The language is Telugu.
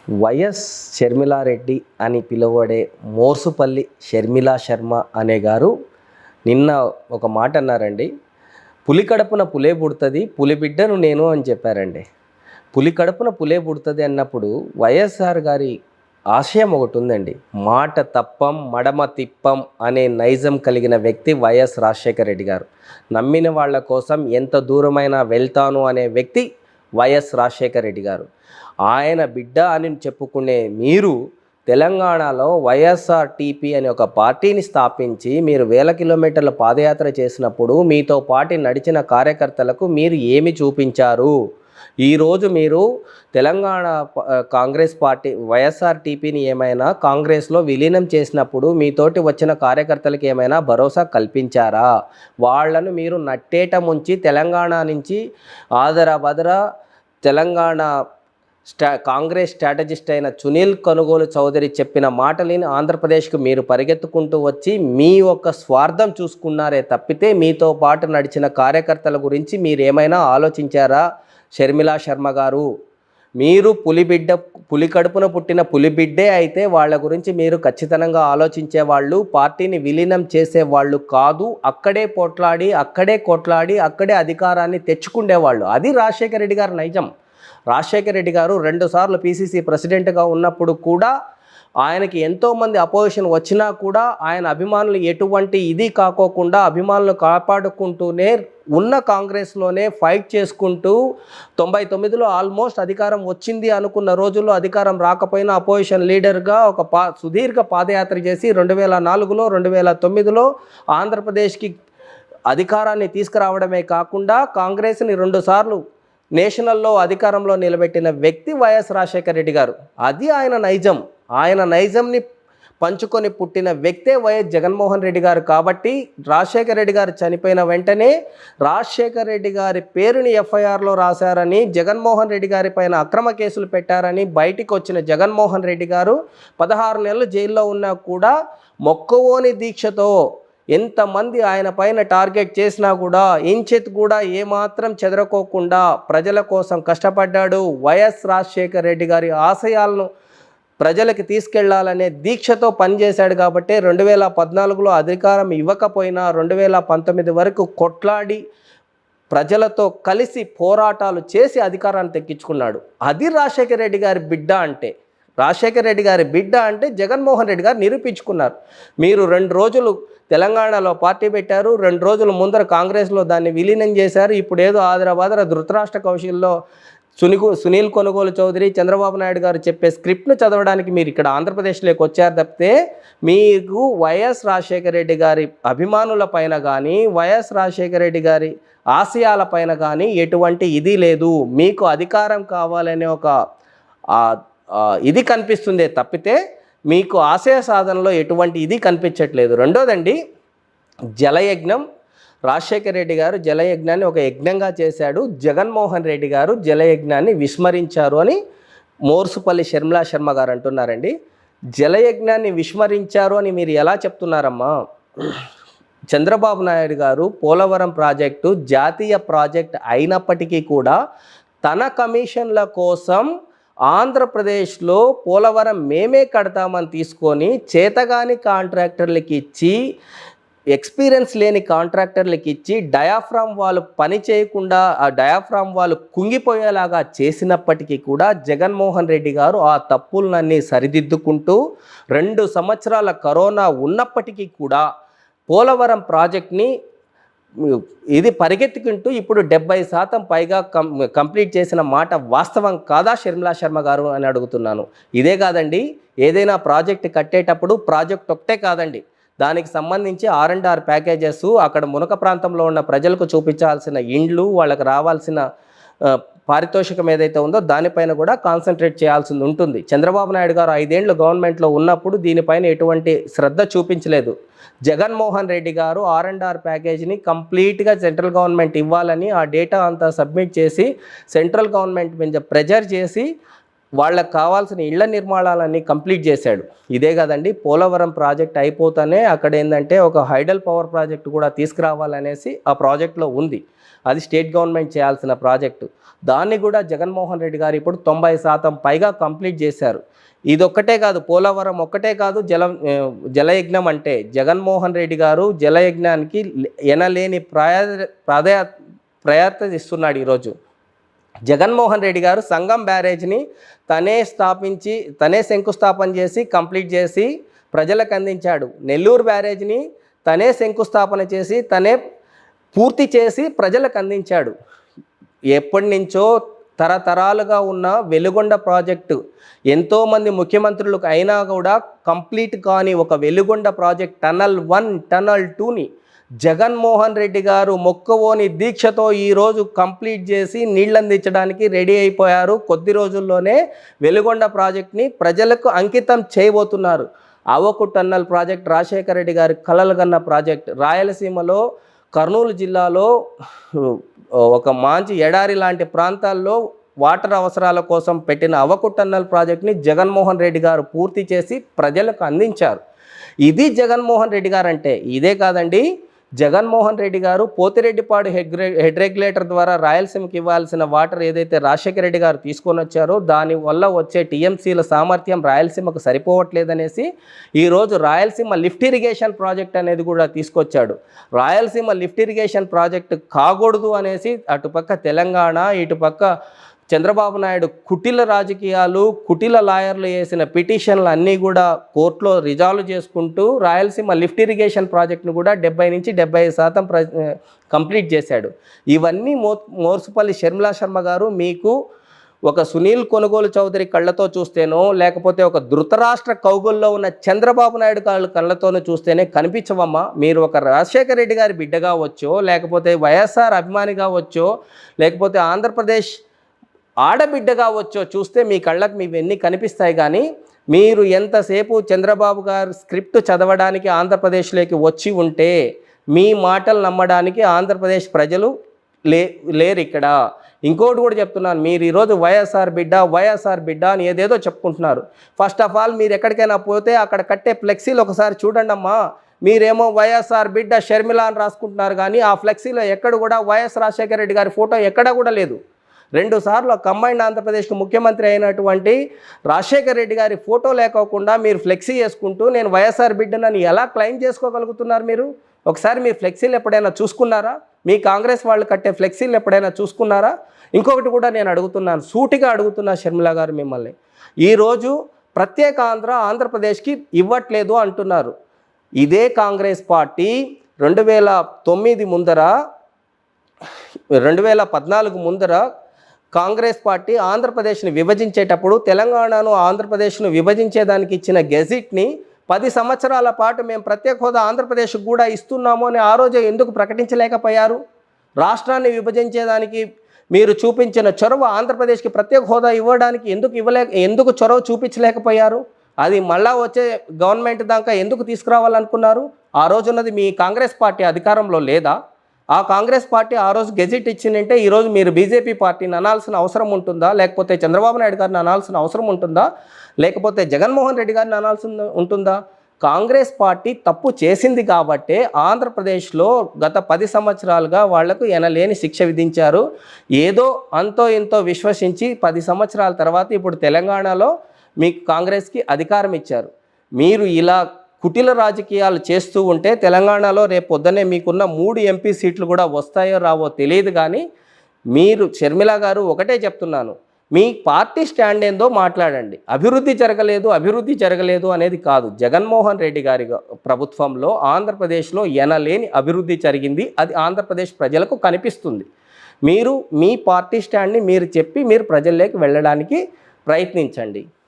వైఎస్ షర్మిలారెడ్డి అని పిలువబడే మోర్సుపల్లి షర్మిలా శర్మ అనే గారు నిన్న ఒక మాట అన్నారండి. పులి కడుపున పులే పుడుతుంది, పులి బిడ్డను నేను అని చెప్పారండి. పులి కడుపున పులే పుడుతుంది అన్నప్పుడు వైఎస్ఆర్ గారి ఆశయం ఒకటి ఉందండి. మాట తప్పం మడమ తిప్పం అనే నైజం కలిగిన వ్యక్తి వైఎస్ రాజశేఖర రెడ్డి గారు. నమ్మిన వాళ్ళ కోసం ఎంత దూరమైనా వెళ్తాను అనే వ్యక్తి వైఎస్ రాజశేఖర రెడ్డి గారు. ఆయన బిడ్డ అని చెప్పుకునే మీరు తెలంగాణలో వైఎస్ఆర్టీపీ అనే ఒక పార్టీని స్థాపించి మీరు వేల కిలోమీటర్ల పాదయాత్ర చేసినప్పుడు మీతో పాటు నడిచిన కార్యకర్తలకు మీరు ఏమి చూపించారు? ఈరోజు మీరు తెలంగాణ కాంగ్రెస్ పార్టీ వైఎస్ఆర్టీపీని ఏమైనా కాంగ్రెస్లో విలీనం చేసినప్పుడు మీతోటి వచ్చిన కార్యకర్తలకు ఏమైనా భరోసా కల్పించారా? వాళ్లను మీరు నట్టేట ముంచి తెలంగాణ నుంచి ఆదరబదర తెలంగాణ కాంగ్రెస్ స్ట్రాటజిస్ట్ అయిన సునీల్ కొనుగోలు చౌదరి చెప్పిన మాటలని ఆంధ్రప్రదేశ్కు మీరు పరిగెత్తుకుంటూ వచ్చి మీ యొక్క స్వార్థం చూసుకున్నారే తప్పితే మీతో పాటు నడిచిన కార్యకర్తల గురించి మీరేమైనా ఆలోచించారా? షర్మిలా శర్మ గారు, మీరు పులి కడుపున పుట్టిన పులిబిడ్డే అయితే వాళ్ళ గురించి మీరు ఖచ్చితంగా ఆలోచించేవాళ్ళు, పార్టీని విలీనం చేసేవాళ్ళు కాదు. అక్కడే కొట్లాడి అక్కడే అధికారాన్ని తెచ్చుకునేవాళ్ళు. అది రాజశేఖర రెడ్డి గారి నైజం. రాజశేఖర రెడ్డి గారు 2 సార్లు పీసీసీ ప్రెసిడెంట్గా ఉన్నప్పుడు కూడా ఆయనకి ఎంతోమంది అపోజిషన్ వచ్చినా కూడా ఆయన అభిమానులు ఎటువంటి ఇది కాకోకుండా అభిమానులు కాపాడుకుంటూనే ఉన్న కాంగ్రెస్లోనే ఫైట్ చేసుకుంటూ 99లో ఆల్మోస్ట్ అధికారం వచ్చింది అనుకున్న రోజుల్లో అధికారం రాకపోయినా అపోజిషన్ లీడర్గా ఒక సుదీర్ఘ పాదయాత్ర చేసి 2004లో 2009లో ఆంధ్రప్రదేశ్కి అధికారాన్ని తీసుకురావడమే కాకుండా కాంగ్రెస్ని 2 సార్లు నేషనల్లో అధికారంలో నిలబెట్టిన వ్యక్తి వైఎస్ రాజశేఖర రెడ్డి గారు. అది ఆయన నైజం. ఆయన నైజంని పంచుకొని పుట్టిన వ్యక్తే వైఎస్ జగన్మోహన్ రెడ్డి గారు. కాబట్టి రాజశేఖర రెడ్డి గారు చనిపోయిన వెంటనే రాజశేఖర రెడ్డి గారి పేరుని ఎఫ్ఐఆర్లో రాశారని, జగన్మోహన్ రెడ్డి గారి పైన అక్రమ కేసులు పెట్టారని బయటికి వచ్చిన జగన్మోహన్ రెడ్డి గారు 16 నెలలు జైల్లో ఉన్నా కూడా మొక్కవోని దీక్షతో ఎంతమంది ఆయన పైన టార్గెట్ చేసినా కూడా ఇంచెత్ కూడా ఏమాత్రం చెదరకోకుండా ప్రజల కోసం కష్టపడ్డాడు. వైఎస్ రాజశేఖర రెడ్డి గారి ఆశయాలను ప్రజలకి తీసుకెళ్లాలనే దీక్షతో పనిచేశాడు. కాబట్టి 2014లో అధికారం ఇవ్వకపోయినా 2019 వరకు కొట్లాడి ప్రజలతో కలిసి పోరాటాలు చేసి అధికారాన్ని తెక్కించుకున్నాడు. అది రాజశేఖర రెడ్డి గారి బిడ్డ అంటే. రాజశేఖర రెడ్డి గారి బిడ్డ అంటే జగన్మోహన్ రెడ్డి గారు నిరూపించుకున్నారు. మీరు 2 రోజులు తెలంగాణలో పార్టీ పెట్టారు, 2 రోజుల ముందర కాంగ్రెస్లో దాన్ని విలీనం చేశారు. ఇప్పుడు ఏదో ఆదరబాదర ధృతరాష్ట్ర కౌశల్లో సునీల్ కొనుగోలు చౌదరి, చంద్రబాబు నాయుడు గారు చెప్పే స్క్రిప్ట్ను చదవడానికి మీరు ఇక్కడ ఆంధ్రప్రదేశ్లోకి వచ్చారు తప్పితే మీకు వైఎస్ రాజశేఖర రెడ్డి గారి అభిమానుల పైన కానీ వైఎస్ రాజశేఖర రెడ్డి గారి ఆశయాల పైన కానీ ఎటువంటి ఇది లేదు. మీకు అధికారం కావాలనే ఒక ఇది కనిపిస్తుందే తప్పితే మీకు ఆశయ సాధనలో ఎటువంటి ఇది కనిపించట్లేదు. రెండోదండి, జలయజ్ఞం. రాజశేఖర రెడ్డి గారు జలయజ్ఞాన్ని ఒక యజ్ఞంగా చేశాడు. జగన్మోహన్ రెడ్డి గారు జలయజ్ఞాన్ని విస్మరించారు అని మోర్సుపల్లి షర్మిలా శర్మ గారు అంటున్నారండి. జలయజ్ఞాన్ని విస్మరించారు అని మీరు ఎలా చెప్తున్నారమ్మా? చంద్రబాబు నాయుడు గారు పోలవరం ప్రాజెక్టు జాతీయ ప్రాజెక్ట్ అయినప్పటికీ కూడా తన కమిషన్ల కోసం ఆంధ్రప్రదేశ్లో పోలవరం మేమే కడతామని తీసుకొని చేతగాని కాంట్రాక్టర్లకి ఇచ్చి, ఎక్స్పీరియన్స్ లేని కాంట్రాక్టర్లకి ఇచ్చి డయాఫ్రామ్ వాళ్ళు పని చేయకుండా ఆ డయాఫ్రామ్ వాళ్ళు కుంగిపోయేలాగా చేసినప్పటికీ కూడా జగన్మోహన్ రెడ్డి గారు ఆ తప్పులన్నీ సరిదిద్దుకుంటూ 2 సంవత్సరాల కరోనా ఉన్నప్పటికీ కూడా పోలవరం ప్రాజెక్ట్ని ఇది పరిగెత్తుకుంటూ ఇప్పుడు 70% పైగా కంప్లీట్ చేసిన మాట వాస్తవం కాదా షర్మిలా శర్మ గారు అని అడుగుతున్నాను. ఇదే కాదండి, ఏదైనా ప్రాజెక్ట్ కట్టేటప్పుడు ప్రాజెక్ట్ ఒకటే కాదండి, దానికి సంబంధించి R&R ప్యాకేజెస్, అక్కడ మునక ప్రాంతంలో ఉన్న ప్రజలకు చూపించాల్సిన ఇండ్లు, వాళ్ళకి రావాల్సిన పారితోషికం ఏదైతే ఉందో దానిపైన కూడా కాన్సన్ట్రేట్ చేయాల్సి ఉంటుంది. చంద్రబాబు నాయుడు గారు 5 ఏళ్ళు గవర్నమెంట్లో ఉన్నప్పుడు దీనిపైన ఎటువంటి శ్రద్ధ చూపించలేదు. జగన్మోహన్ రెడ్డి గారు R&R ప్యాకేజీని కంప్లీట్గా సెంట్రల్ గవర్నమెంట్ ఇవ్వాలని ఆ డేటా అంతా సబ్మిట్ చేసి సెంట్రల్ గవర్నమెంట్ మీద ప్రెజర్ చేసి వాళ్ళకి కావాల్సిన ఇళ్ల నిర్మాణాలన్నీ కంప్లీట్ చేశాడు. ఇదే కదండి, పోలవరం ప్రాజెక్ట్ అయిపోతానే అక్కడ ఏంటంటే ఒక హైడల్ పవర్ ప్రాజెక్టు కూడా తీసుకురావాలనేసి ఆ ప్రాజెక్టులో ఉంది. అది స్టేట్ గవర్నమెంట్ చేయాల్సిన ప్రాజెక్టు. దాన్ని కూడా జగన్మోహన్ రెడ్డి గారు ఇప్పుడు 90% పైగా కంప్లీట్ చేశారు. ఇదొక్కటే కాదు, పోలవరం ఒక్కటే కాదు, జలయజ్ఞం అంటే జగన్మోహన్ రెడ్డి గారు జలయజ్ఞానికి ఎనలేని ప్రయారిటీ ఇస్తున్నాడు. ఈరోజు జగన్మోహన్ రెడ్డి గారు సంగం బ్యారేజ్ని తనే శంకుస్థాపన చేసి కంప్లీట్ చేసి ప్రజలకు అందించాడు. నెల్లూరు బ్యారేజ్ని తనే శంకుస్థాపన చేసి తనే పూర్తి చేసి ప్రజలకు అందించాడు. ఎప్పటి నుంచో తరతరాలుగా ఉన్న వెలుగొండ ప్రాజెక్టు ఎంతోమంది ముఖ్యమంత్రులకు అయినా కూడా కంప్లీట్ కాని ఒక వెలుగొండ ప్రాజెక్ట్ టనల్ 1, టనల్ 2ని జగన్మోహన్ రెడ్డి గారు మొక్కవోని దీక్షతో ఈరోజు కంప్లీట్ చేసి నీళ్ళందించడానికి రెడీ అయిపోయారు. కొద్ది రోజుల్లోనే వెలుగొండ ప్రాజెక్ట్ని ప్రజలకు అంకితం చేయబోతున్నారు. అవకు టన్నల్ ప్రాజెక్ట్ రాజశేఖర రెడ్డి గారి కలలు కన్న ప్రాజెక్ట్. రాయలసీమలో కర్నూలు జిల్లాలో ఒక మంచి ఎడారి లాంటి ప్రాంతాల్లో వాటర్ అవసరాల కోసం పెట్టిన అవకు టన్నల్ ప్రాజెక్ట్ని జగన్మోహన్ రెడ్డి గారు పూర్తి చేసి ప్రజలకు అందించారు. ఇది జగన్మోహన్ రెడ్డి గారు అంటే. ఇదే కాదండి, జగన్మోహన్ రెడ్డి గారు పోతిరెడ్డిపాడు హెడ్ రెగ్యులేటర్ ద్వారా రాయలసీమకి ఇవ్వాల్సిన వాటర్ ఏదైతే రాజశేఖర రెడ్డి గారు తీసుకొని వచ్చారో దానివల్ల వచ్చే టీఎంసీల సామర్థ్యం రాయలసీమకు సరిపోవట్లేదనేసి ఈరోజు రాయలసీమ లిఫ్ట్ ఇరిగేషన్ ప్రాజెక్ట్ అనేది కూడా తీసుకొచ్చాడు. రాయలసీమ లిఫ్ట్ ఇరిగేషన్ ప్రాజెక్టు కాకూడదు అనేసి అటుపక్క తెలంగాణ, ఇటుపక్క చంద్రబాబు నాయుడు కుటిల రాజకీయాలు, కుటిల లాయర్లు వేసిన పిటిషన్లు అన్నీ కూడా కోర్టులో రిజాల్వ్ చేసుకుంటూ రాయలసీమ లిఫ్ట్ ఇరిగేషన్ ప్రాజెక్టును కూడా 70 నుంచి 75% కంప్లీట్ చేశాడు. ఇవన్నీ మోర్సుపల్లి షర్మిలా శర్మ గారు మీకు ఒక సునీల్ కొనుగోలు చౌదరి కళ్ళతో చూస్తేనో లేకపోతే ఒక ధృతరాష్ట్ర కౌగుల్లో ఉన్న చంద్రబాబు నాయుడు కళ్ళతోనూ చూస్తేనే కనిపించవమ్మా. మీరు ఒక రాజశేఖర రెడ్డి గారి బిడ్డగా వచ్చో, లేకపోతే వైఎస్ఆర్ అభిమానిగా వచ్చో, లేకపోతే ఆంధ్రప్రదేశ్ ఆడబిడ్డగా వచ్చో చూస్తే మీ కళ్ళకు మీవన్నీ కనిపిస్తాయి. కానీ మీరు ఎంతసేపు చంద్రబాబు గారు స్క్రిప్ట్ చదవడానికి ఆంధ్రప్రదేశ్లోకి వచ్చి ఉంటే మీ మాటలు నమ్మడానికి ఆంధ్రప్రదేశ్ ప్రజలు లేరు ఇక్కడ. ఇంకోటి కూడా చెప్తున్నాను, మీరు ఈరోజు వైఎస్ఆర్ బిడ్డ అని ఏదేదో చెప్పుకుంటున్నారు. ఫస్ట్ ఆఫ్ ఆల్ మీరు ఎక్కడికైనా పోతే అక్కడ కట్టే ఫ్లెక్సీలు ఒకసారి చూడండి అమ్మా. మీరేమో వైఎస్ఆర్ బిడ్డ షర్మిల అని రాసుకుంటున్నారు, కానీ ఆ ఫ్లెక్సీలో ఎక్కడ కూడా వైఎస్ రాజశేఖర రెడ్డి గారి ఫోటో ఎక్కడా కూడా లేదు. 2 సార్లు కంబైండ్ ఆంధ్రప్రదేశ్కి ముఖ్యమంత్రి అయినటువంటి రాజశేఖర రెడ్డి గారి ఫోటో లేకోకుండా మీరు ఫ్లెక్సీ చేసుకుంటూ నేను వైఎస్ఆర్ బిడ్డనని ఎలా క్లెయిమ్ చేసుకోగలుగుతున్నారు మీరు? ఒకసారి మీ ఫ్లెక్సీలు ఎప్పుడైనా చూసుకున్నారా? మీ కాంగ్రెస్ వాళ్ళు కట్టే ఫ్లెక్సీలు ఎప్పుడైనా చూసుకున్నారా? ఇంకొకటి కూడా నేను అడుగుతున్నాను, సూటిగా అడుగుతున్నా షర్మిల గారు మిమ్మల్ని. ఈరోజు ప్రత్యేక ఆంధ్రప్రదేశ్కి ఇవ్వట్లేదు అంటున్నారు. ఇదే కాంగ్రెస్ పార్టీ 2009 ముందర 2014 ముందర కాంగ్రెస్ పార్టీ ఆంధ్రప్రదేశ్ని విభజించేటప్పుడు తెలంగాణను ఆంధ్రప్రదేశ్ను విభజించేదానికి ఇచ్చిన గెజిట్ని 10 సంవత్సరాల పాటు మేము ప్రత్యేక హోదా ఆంధ్రప్రదేశ్కు కూడా ఇస్తున్నాము అని ఆ రోజే ఎందుకు ప్రకటించలేకపోయారు? రాష్ట్రాన్ని విభజించేదానికి మీరు చూపించిన చొరవ ఆంధ్రప్రదేశ్కి ప్రత్యేక హోదా ఇవ్వడానికి ఎందుకు చొరవ చూపించలేకపోయారు? అది మళ్ళా వచ్చే గవర్నమెంట్ దాకా ఎందుకు తీసుకురావాలనుకున్నారు? ఆ రోజున్నది మీ కాంగ్రెస్ పార్టీ అధికారంలో లేదా? ఆ కాంగ్రెస్ పార్టీ ఆ రోజు గెజిట్ ఇచ్చిందంటే ఈరోజు మీరు బీజేపీ పార్టీని అనాల్సిన అవసరం ఉంటుందా? లేకపోతే చంద్రబాబు నాయుడు గారిని అనాల్సిన అవసరం ఉంటుందా? లేకపోతే జగన్మోహన్ రెడ్డి గారిని అనాల్సిన ఉంటుందా? కాంగ్రెస్ పార్టీ తప్పు చేసింది కాబట్టే ఆంధ్రప్రదేశ్లో గత 10 సంవత్సరాలుగా వాళ్లకు ఎనలేని శిక్ష విధించారు. ఏదో అంతో ఇంతో విశ్వసించి 10 సంవత్సరాల తర్వాత ఇప్పుడు తెలంగాణలో మీకు కాంగ్రెస్కి అధికారం ఇచ్చారు. మీరు ఇలా కుటిల రాజకీయాలు చేస్తూ ఉంటే తెలంగాణలో రేపు పొద్దున్నే మీకున్న 3 ఎంపీ సీట్లు కూడా వస్తాయో రావో తెలియదు. కానీ మీరు షర్మిల గారు ఒకటే చెప్తున్నాను, మీ పార్టీ స్టాండ్ ఏందో మాట్లాడండి. అభివృద్ధి జరగలేదు అనేది కాదు. జగన్మోహన్ రెడ్డి గారి ప్రభుత్వంలో ఆంధ్రప్రదేశ్లో ఎనలేని అభివృద్ధి జరిగింది. అది ఆంధ్రప్రదేశ్ ప్రజలకు కనిపిస్తుంది. మీరు మీ పార్టీ స్టాండ్ని మీరు చెప్పి మీరు ప్రజల్లోకి వెళ్ళడానికి ప్రయత్నించండి.